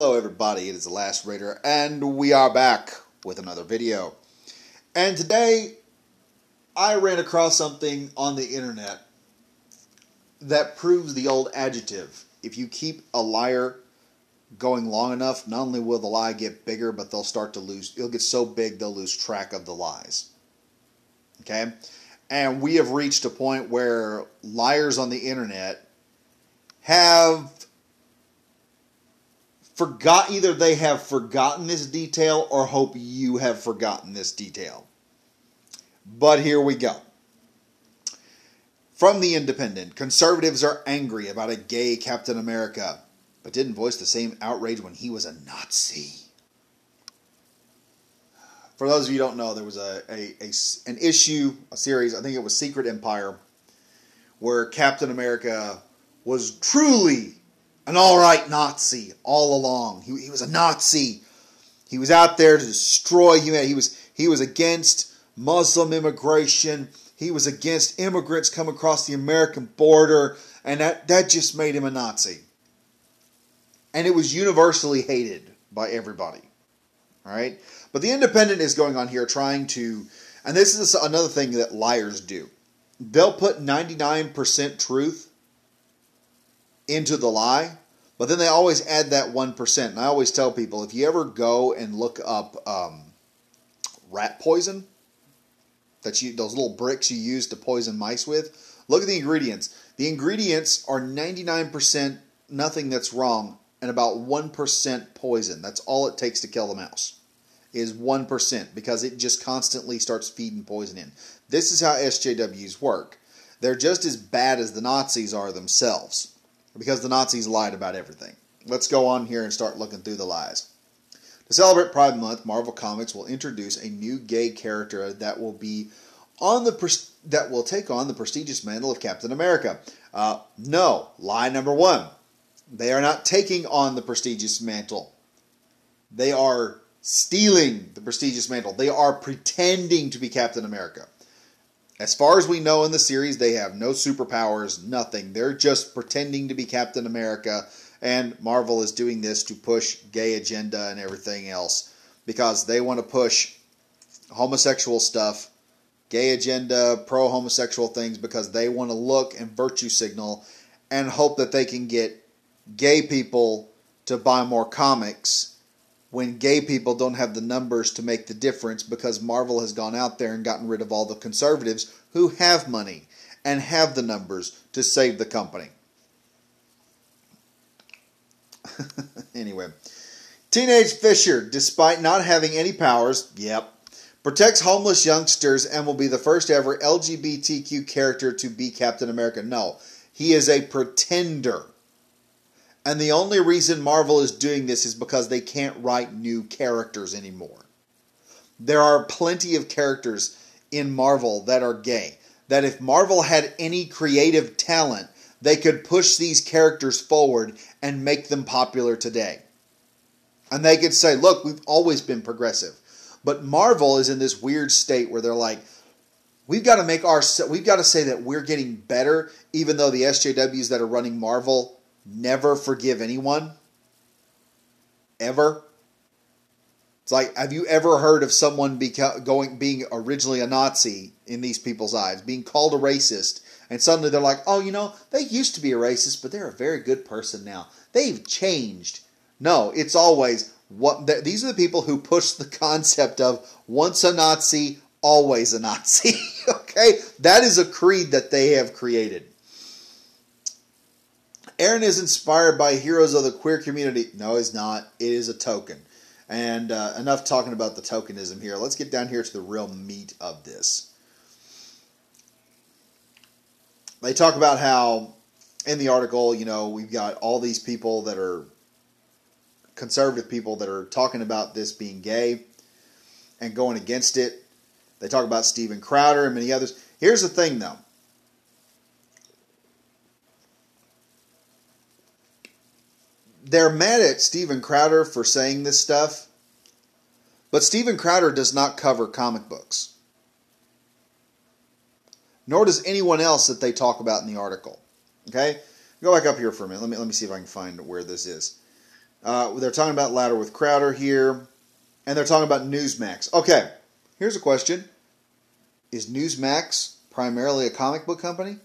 Hello everybody, it is the Last Raider, and we are back with another video. And today, I ran across something on the internet that proves the old adjective. If you keep a liar going long enough, not only will the lie get bigger, but they'll start to lose, it'll get so big they'll lose track of the lies. Okay? And we have reached a point where liars on the internet have either they have forgotten this detail or hope you have forgotten this detail. But here we go. From The Independent, conservatives are angry about a gay Captain America, but didn't voice the same outrage when he was a Nazi. For those of you who don't know, there was an issue, a series, I think it was Secret Empire, where Captain America was truly an all-right Nazi all along. He was a Nazi. He was out there to destroy humanity. He was against Muslim immigration. He was against immigrants coming across the American border. And that just made him a Nazi. And it was universally hated by everybody. All right? But The Independent is going on here trying to... And this is another thing that liars do. They'll put 99% truth into the lie, but then they always add that 1%. And I always tell people, if you ever go and look up rat poison, those little bricks you use to poison mice with, look at the ingredients. The ingredients are 99% nothing that's wrong and about 1% poison. That's all it takes to kill the mouse, is 1%, because it just constantly starts feeding poison in. This is how SJWs work. They're just as bad as the Nazis are themselves, because the Nazis lied about everything. Let's go on here and start looking through the lies. To celebrate Pride Month, Marvel Comics will introduce a new gay character that will take on the prestigious mantle of Captain America. No, lie number one. They are not taking on the prestigious mantle. They are stealing the prestigious mantle. They are pretending to be Captain America. As far as we know in the series, they have no superpowers, nothing. They're just pretending to be Captain America, and Marvel is doing this to push gay agenda and everything else, because they want to push homosexual stuff, gay agenda, pro-homosexual things, because they want to look and virtue signal and hope that they can get gay people to buy more comics when gay people don't have the numbers to make the difference, because Marvel has gone out there and gotten rid of all the conservatives who have money and have the numbers to save the company. Anyway, Teenage Fisher, despite not having any powers, protects homeless youngsters and will be the first ever LGBTQ character to be Captain America. No, he is a pretender. And the only reason Marvel is doing this is because they can't write new characters anymore. There are plenty of characters in Marvel that are gay, that if Marvel had any creative talent, they could push these characters forward and make them popular today. And they could say, look, we've always been progressive. But Marvel is in this weird state where they're like, we've got to say that we're getting better, even though the SJWs that are running Marvel never forgive anyone. Ever. It's like, have you ever heard of someone being originally a Nazi in these people's eyes, being called a racist, and suddenly they're like, oh, they used to be a racist, but they're a very good person now. They've changed. No, it's always, these are the people who push the concept of once a Nazi, always a Nazi. Okay? That is a creed that they have created. Aaron is inspired by heroes of the queer community. No, he's not. It is a token. And enough talking about the tokenism here. Let's get down here to the real meat of this. They talk about how, in the article, we've got all these people that are conservative people that are talking about this being gay and going against it. They talk about Steven Crowder and many others. Here's the thing, though. They're mad at Steven Crowder for saying this stuff, but Steven Crowder does not cover comic books. Nor does anyone else that they talk about in the article. Okay? Go back up here for a minute. Let me see if I can find where this is. They're talking about Louder with Crowder here. And they're talking about Newsmax. Okay, here's a question. Is Newsmax primarily a comic book company?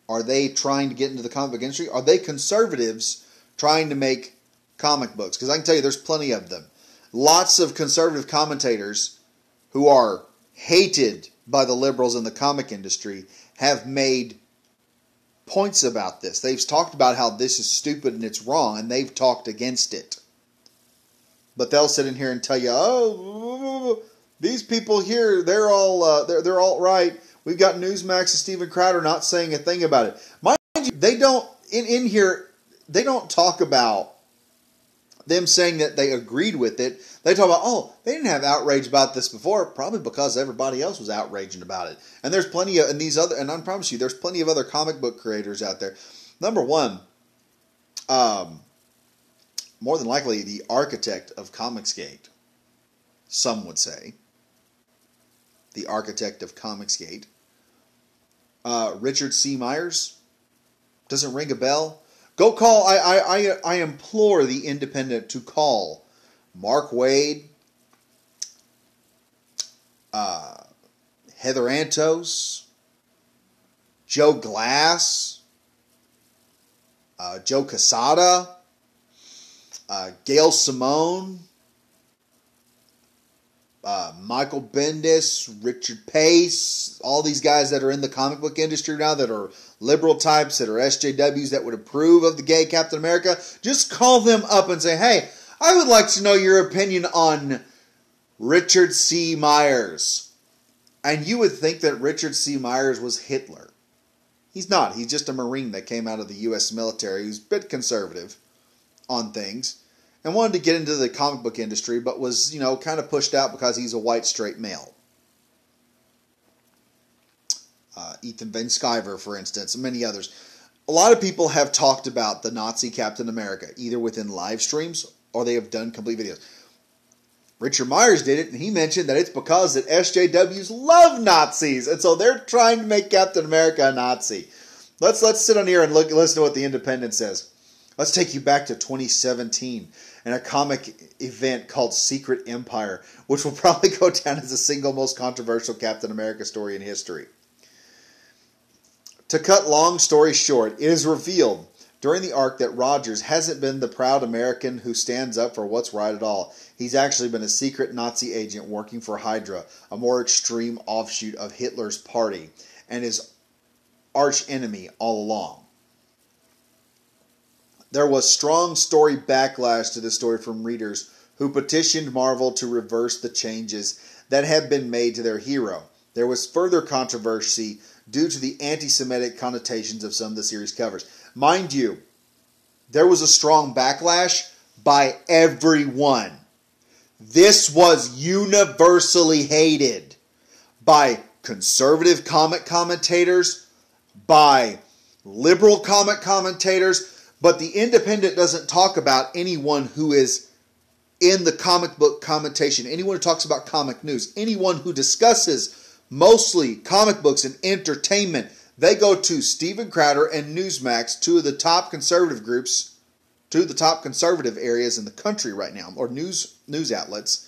Are they trying to get into the comic book industry? Are they conservatives trying to make comic books? Because I can tell you there's plenty of them. Lots of conservative commentators who are hated by the liberals in the comic industry have made points about this. They've talked about how this is stupid and it's wrong, and they've talked against it. But they'll sit in here and tell you, oh, these people here, they're all they're alt-right. We've got Newsmax and Steven Crowder not saying a thing about it. Mind you, they don't, in here, they don't talk about them saying that they agreed with it. They talk about, oh, they didn't have outrage about this before, probably because everybody else was outraging about it. And there's plenty of, and I promise you, there's plenty of other comic book creators out there. Number one, more than likely the architect of Comicsgate, some would say. The architect of Comicsgate. Richard C. Myers. Doesn't ring a bell. Go call, I implore the Independent to call Mark Waid, Heather Antos, Joe Glass, Joe Quesada, Gail Simone, Michael Bendis, Richard Pace, all these guys that are in the comic book industry now that are liberal types, that are SJWs that would approve of the gay Captain America. Just call them up and say, hey, I would like to know your opinion on Richard C. Myers. And you would think that Richard C. Myers was Hitler. He's not. He's just a Marine that came out of the U.S. military who's a bit conservative on things and wanted to get into the comic book industry, but was, kind of pushed out because he's a white, straight male. Ethan Van Sciver, for instance, and many others. A lot of people have talked about the Nazi Captain America, either within live streams or they have done complete videos. Richard Myers did it, and he mentioned that it's because that SJWs love Nazis, and so they're trying to make Captain America a Nazi. Let's sit on here and listen to what the Independent says. Let's take you back to 2017 and a comic event called Secret Empire, which will probably go down as the single most controversial Captain America story in history. To cut long story short, it is revealed during the arc that Rogers hasn't been the proud American who stands up for what's right at all. He's actually been a secret Nazi agent working for Hydra, a more extreme offshoot of Hitler's party, and his arch enemy all along. There was strong story backlash to this story from readers who petitioned Marvel to reverse the changes that had been made to their hero. There was further controversy due to the anti-Semitic connotations of some of the series covers. Mind you, there was a strong backlash by everyone. This was universally hated by conservative comic commentators, by liberal comic commentators, but the Independent doesn't talk about anyone who is in the comic book commentation, anyone who talks about comic news, anyone who discusses mostly comic books and entertainment. They go to Steven Crowder and Newsmax, two of the top conservative groups, two of the top conservative areas in the country right now, or news outlets,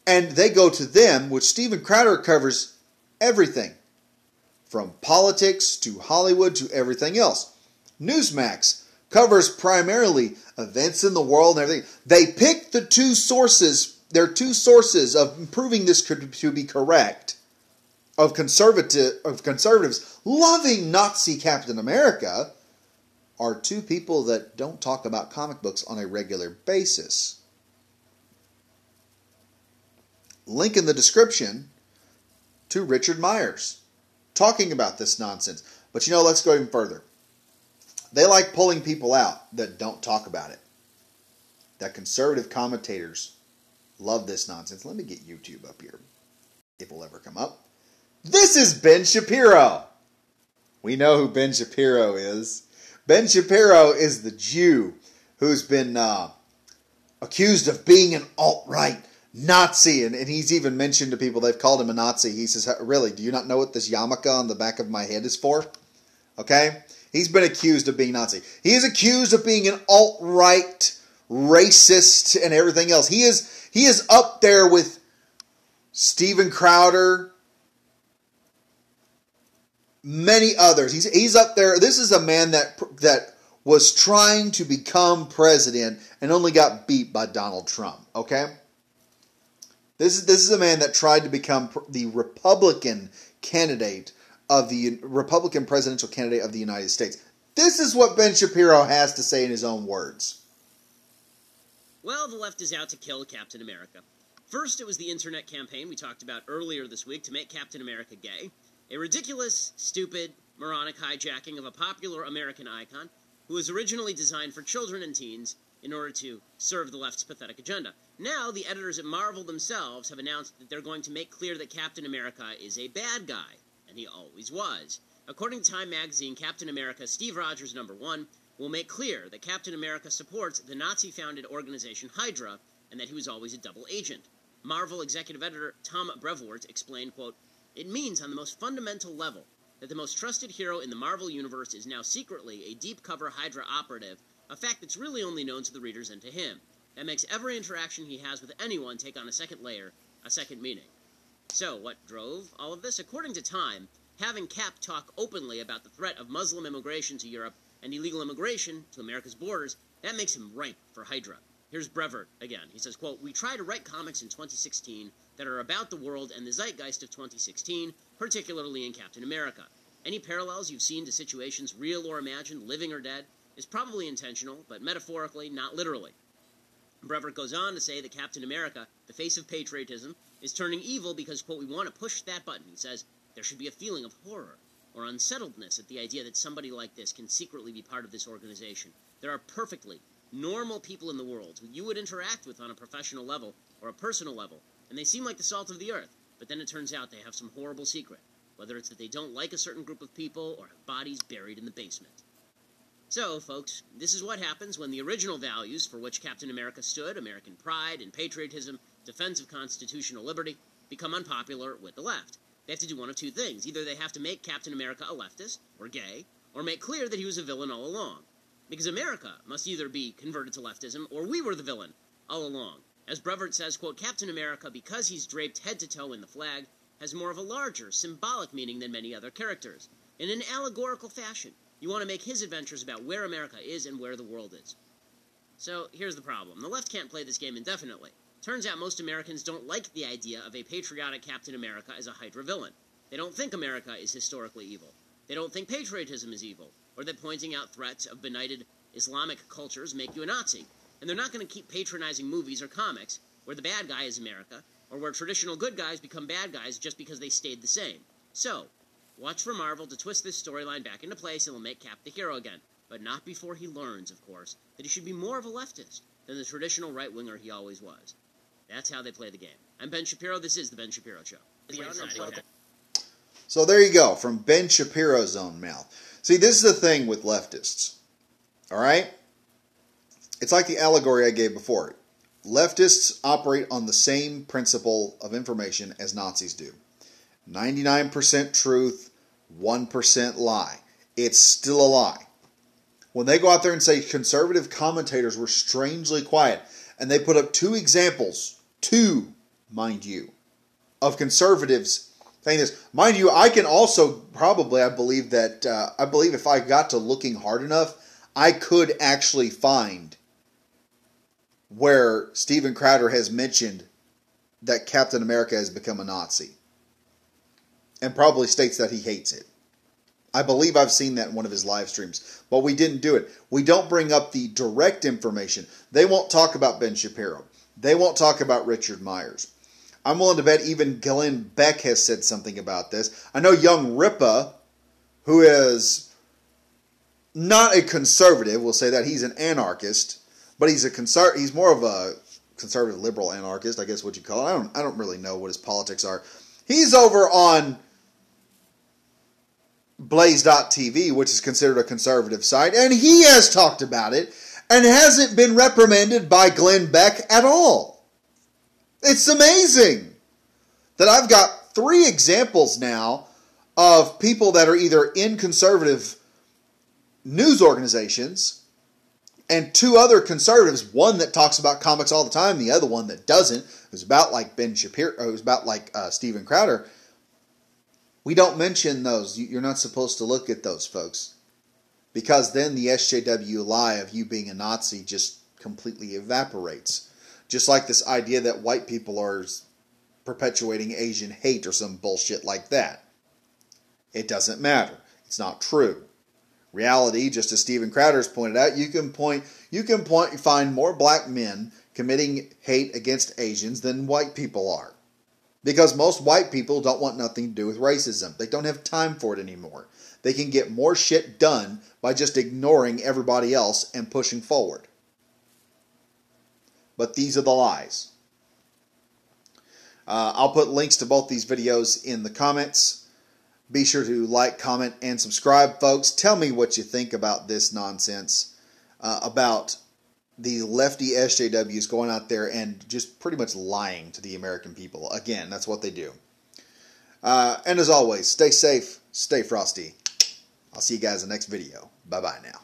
and they go to them, which Steven Crowder covers everything, from politics to Hollywood to everything else. Newsmax covers primarily events in the world and everything. They pick the two sources, their two sources of proving this to be correct, of conservatives loving Nazi Captain America, are two people that don't talk about comic books on a regular basis. Link in the description to Richard Myers talking about this nonsense. But let's go even further. They like pulling people out that don't talk about it. That conservative commentators love this nonsense. Let me get YouTube up here, if it will ever come up. This is Ben Shapiro. We know who Ben Shapiro is. Ben Shapiro is the Jew who's been accused of being an alt-right Nazi. And he's even mentioned to people, they've called him a Nazi. He says, really, do you not know what this yarmulke on the back of my head is for? Okay? He's been accused of being Nazi. He is accused of being an alt-right racist and everything else. He is up there with Steven Crowder, many others. He's up there. This is a man that was trying to become president and only got beat by Donald Trump. Okay, this is a man that tried to become the Republican presidential candidate of the United States. This is what Ben Shapiro has to say in his own words. Well, the left is out to kill Captain America. First, it was the internet campaign we talked about earlier this week to make Captain America gay. A ridiculous, stupid, moronic hijacking of a popular American icon who was originally designed for children and teens in order to serve the left's pathetic agenda. Now, the editors at Marvel themselves have announced that they're going to make clear that Captain America is a bad guy, and he always was. According to Time magazine, Captain America Steve Rogers #1 will make clear that Captain America supports the Nazi-founded organization Hydra and that he was always a double agent. Marvel executive editor Tom Brevoort explained, quote, "It means on the most fundamental level that the most trusted hero in the Marvel universe is now secretly a deep-cover Hydra operative, a fact that's really only known to the readers and to him. That makes every interaction he has with anyone take on a second layer, a second meaning." So, what drove all of this? According to Time, having Cap talk openly about the threat of Muslim immigration to Europe and illegal immigration to America's borders, that makes him ripe for Hydra. Here's Brevoort again. He says, quote, "We try to write comics in 2016 that are about the world and the zeitgeist of 2016, particularly in Captain America. Any parallels you've seen to situations, real or imagined, living or dead, is probably intentional, but metaphorically, not literally." Brevoort goes on to say that Captain America, the face of patriotism, is turning evil because, quote, "we want to push that button." He says, "There should be a feeling of horror or unsettledness at the idea that somebody like this can secretly be part of this organization. There are perfectly normal people in the world who you would interact with on a professional level or a personal level, and they seem like the salt of the earth, but then it turns out they have some horrible secret, whether it's that they don't like a certain group of people or have bodies buried in the basement." So, folks, this is what happens when the original values for which Captain America stood, American pride and patriotism, defense of constitutional liberty, become unpopular with the left. They have to do one of two things. Either they have to make Captain America a leftist, or gay, or make clear that he was a villain all along. Because America must either be converted to leftism, or we were the villain all along. As Brevoort says, quote, "Captain America, because he's draped head to toe in the flag, has more of a larger, symbolic meaning than many other characters. In an allegorical fashion, you want to make his adventures about where America is and where the world is." So, here's the problem. The left can't play this game indefinitely. Turns out most Americans don't like the idea of a patriotic Captain America as a Hydra villain. They don't think America is historically evil. They don't think patriotism is evil, or that pointing out threats of benighted Islamic cultures make you a Nazi. And they're not going to keep patronizing movies or comics where the bad guy is America, or where traditional good guys become bad guys just because they stayed the same. So, watch for Marvel to twist this storyline back into place and will make Cap the hero again. But not before he learns, of course, that he should be more of a leftist than the traditional right-winger he always was. That's how they play the game. I'm Ben Shapiro. This is The Ben Shapiro Show. So there you go, from Ben Shapiro's own mouth. See, this is the thing with leftists. All right? It's like the allegory I gave before. Leftists operate on the same principle of information as Nazis do. 99% truth, 1% lie. It's still a lie. When they go out there and say conservative commentators were strangely quiet, and they put up two examples, mind you, of conservatives saying this. Mind you, I can also probably, I believe if I got to looking hard enough, I could actually find where Steven Crowder has mentioned that Captain America has become a Nazi. And probably states that he hates it. I believe I've seen that in one of his live streams. But we didn't do it. We don't bring up the direct information. They won't talk about Ben Shapiro. They won't talk about Richard Myers. I'm willing to bet even Glenn Beck has said something about this. I know young Ripa, who is not a conservative, we'll say that he's an anarchist, but he's more of a conservative liberal anarchist, I guess what you call it. I don't really know what his politics are. He's over on Blaze.tv, which is considered a conservative site, and he has talked about it and hasn't been reprimanded by Glenn Beck at all. It's amazing that I've got 3 examples now of people that are either in conservative news organizations And two other conservatives, one that talks about comics all the time, the other one that doesn't, who's about like Ben Shapiro, who's about like Steven Crowder. We don't mention those. You're not supposed to look at those folks. Because then the SJW lie of you being a Nazi just completely evaporates. Just like this idea that white people are perpetuating Asian hate or some bullshit like that. It doesn't matter. It's not true. Reality, just as Steven Crowder's pointed out, you can find more black men committing hate against Asians than white people are. Because most white people don't want nothing to do with racism. They don't have time for it anymore. They can get more shit done by just ignoring everybody else and pushing forward. But these are the lies. I'll put links to both these videos in the comments. Be sure to like, comment, and subscribe, folks. Tell me what you think about this nonsense, about the lefty SJWs going out there and just pretty much lying to the American people. Again, that's what they do. And as always, stay safe, stay frosty. I'll see you guys in the next video. Bye-bye now.